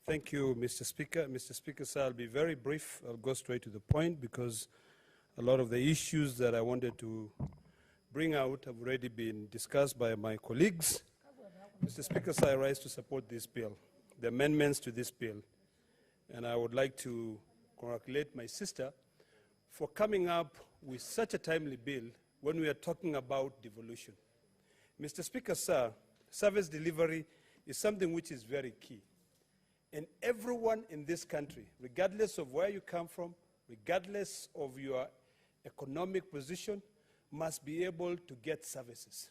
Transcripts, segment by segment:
Thank you, Mr. Speaker. Mr. Speaker, sir, I'll be very brief. I'll go straight to the point because a lot of the issues that I wanted to bring out have already been discussed by my colleagues. Mr. Speaker, sir, I rise to support this bill, the amendments to this bill. And I would like to congratulate my sister for coming up with such a timely bill when we are talking about devolution. Mr. Speaker, sir, service delivery is something which is very key. And everyone in this country, regardless of where you come from, regardless of your economic position, must be able to get services.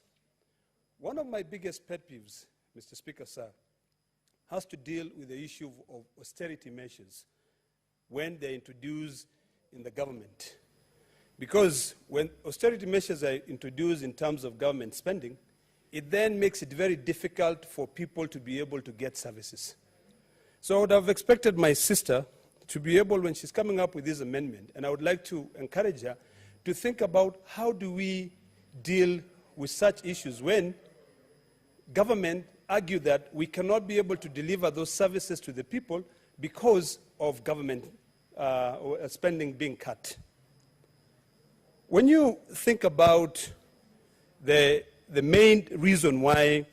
One of my biggest pet peeves, Mr. Speaker, sir, has to deal with the issue of austerity measures when they're introduced in the government. Because when austerity measures are introduced in terms of government spending, it then makes it very difficult for people to be able to get services. So I would have expected my sister to be able, when she's coming up with this amendment, and I would like to encourage her to think about how do we deal with such issues when government argue that we cannot be able to deliver those services to the people because of government spending being cut. When you think about the main reason why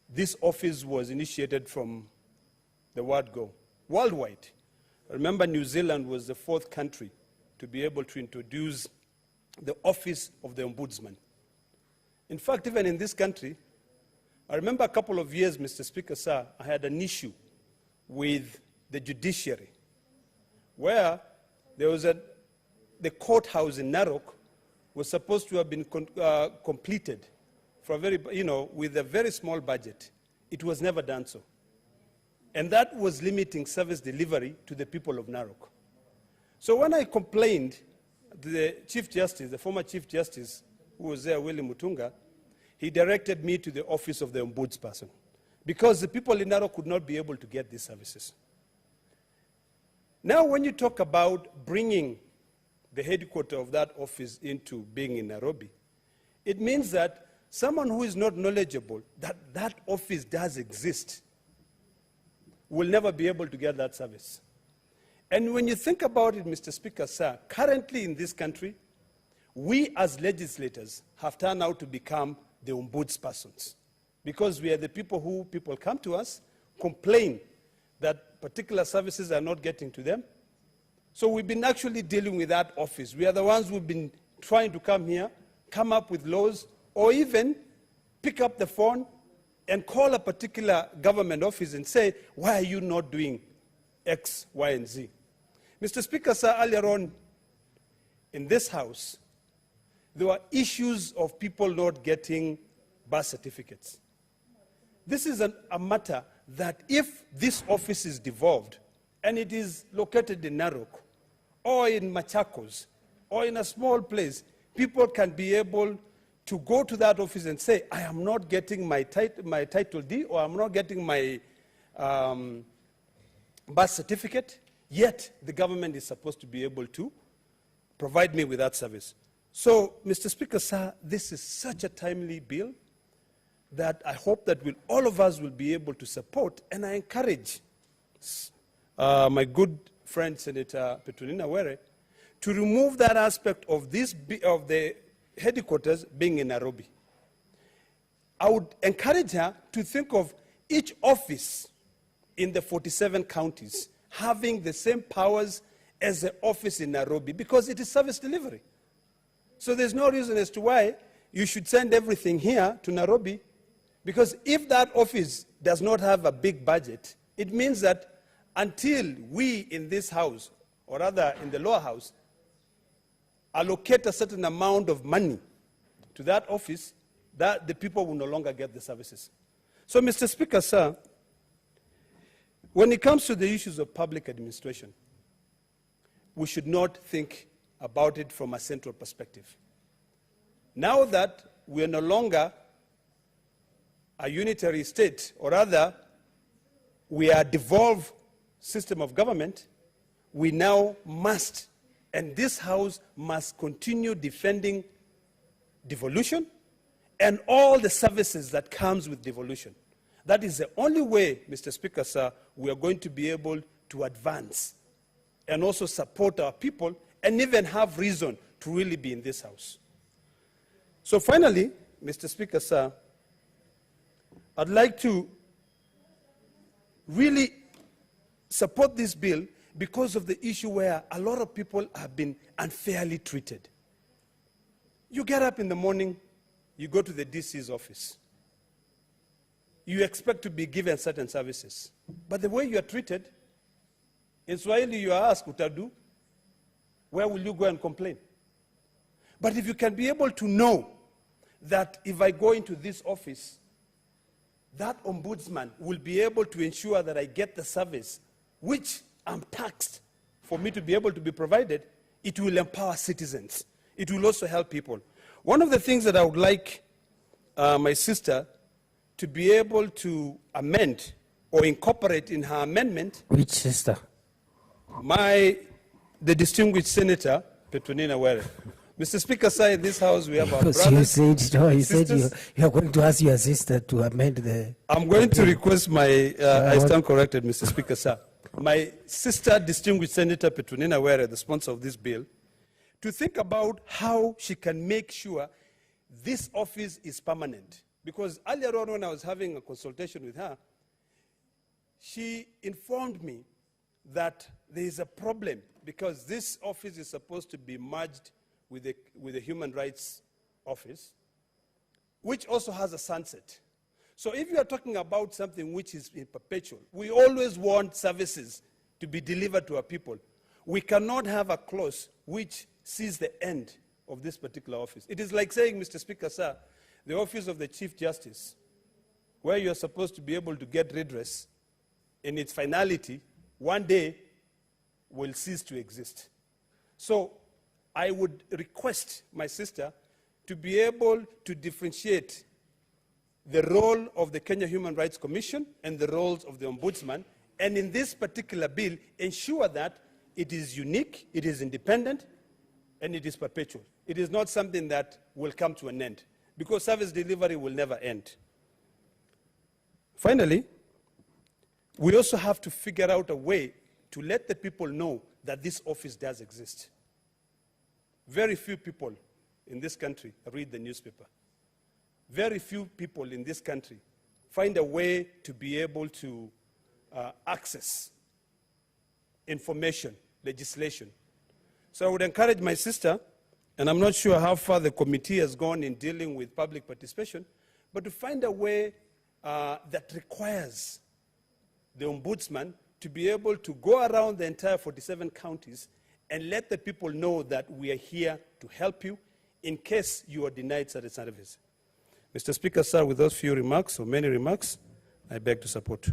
this office was initiated from the word go, worldwide. Remember, New Zealand was the 4th country to be able to introduce the office of the Ombudsman. In fact, even in this country, I remember a couple of years, Mr. Speaker, sir, I had an issue with the judiciary, where there was the courthouse in Narok was supposed to have been completed for a very, with a very small budget. It was never done so. And that was limiting service delivery to the people of Narok. So when I complained to the Chief Justice, the former Chief Justice who was there, Willie Mutunga, he directed me to the office of the Ombudsperson because the people in Narok could not be able to get these services. Now when you talk about bringing the headquarters of that office into being in Nairobi, it means that someone who is not knowledgeable that that office does exist will never be able to get that service. And when you think about it, Mr. Speaker, sir, currently in this country, we as legislators have turned out to become the ombudspersons because we are the people who people come to us, complain that particular services are not getting to them. So we've been actually dealing with that office. We are the ones who've been trying to come here, come up with laws, or even pick up the phone and call a particular government office and say, why are you not doing X, Y, and Z? Mr. Speaker, sir, earlier on in this House, there were issues of people not getting birth certificates. This is a matter that if this office is devolved and it is located in Narok or in Machakos or in a small place, people can be able to go to that office and say, I am not getting my Title D or I'm not getting my birth certificate, yet the government is supposed to be able to provide me with that service. So, Mr. Speaker, sir, this is such a timely bill that I hope that all of us will be able to support, and I encourage my good friend, Senator Petronina Were, to remove that aspect of the headquarters being in Nairobi. I would encourage her to think of each office in the 47 counties having the same powers as the office in Nairobi because it is service delivery. So there's no reason as to why you should send everything here to Nairobi, because if that office does not have a big budget, it means that until we in this House, or rather in the lower house, allocate a certain amount of money to that office, that the people will no longer get the services. So, Mr. Speaker, sir, when it comes to the issues of public administration, we should not think about it from a central perspective. Now that we are no longer a unitary state, or rather, we are a devolved system of government, we now must, and this House must continue defending devolution and all the services that comes with devolution. That is the only way, Mr. Speaker, sir, we are going to be able to advance and also support our people and even have reason to really be in this house. So finally, Mr. Speaker, sir, I'd like to really support this bill because of the issue where a lot of people have been unfairly treated. You get up in the morning, you go to the DC's office. You expect to be given certain services. But the way you are treated, in Swahili you are asked, utadu, where will you go and complain? But if you can be able to know that if I go into this office, that ombudsman will be able to ensure that I get the service which I'm taxed for me to be able to be provided, it will empower citizens. It will also help people. One of the things that I would like my sister to be able to amend or incorporate in her amendment. Which sister? The distinguished Senator, Petronina Were. Mr. Speaker, sir, in this house we have our Because brothers. you said you are going to ask your sister to amend the... I'm going to request I stand corrected, Mr. Speaker, sir. My sister, distinguished Senator Petronina Were, the sponsor of this bill, to think about how she can make sure this office is permanent. Because earlier on when I was having a consultation with her, she informed me that there is a problem because this office is supposed to be merged with the Human Rights Office, which also has a sunset. So if you are talking about something which is in perpetual, we always want services to be delivered to our people. We cannot have a clause which sees the end of this particular office. It is like saying, Mr. Speaker, sir, the office of the Chief Justice, where you're supposed to be able to get redress, in its finality, one day will cease to exist. So I would request my sister to be able to differentiate the role of the Kenya Human Rights Commission and the roles of the Ombudsman, and in this particular bill, ensure that it is unique, it is independent, and it is perpetual. It is not something that will come to an end, because service delivery will never end. Finally, we also have to figure out a way to let the people know that this office does exist. Very few people in this country read the newspaper. Very few people in this country find a way to be able to access information, legislation. So I would encourage my sister, and I'm not sure how far the committee has gone in dealing with public participation, but to find a way that requires the Ombudsman to be able to go around the entire 47 counties and let the people know that we are here to help you in case you are denied certain services. Mr. Speaker, sir, with those few remarks, or many remarks, I beg to support.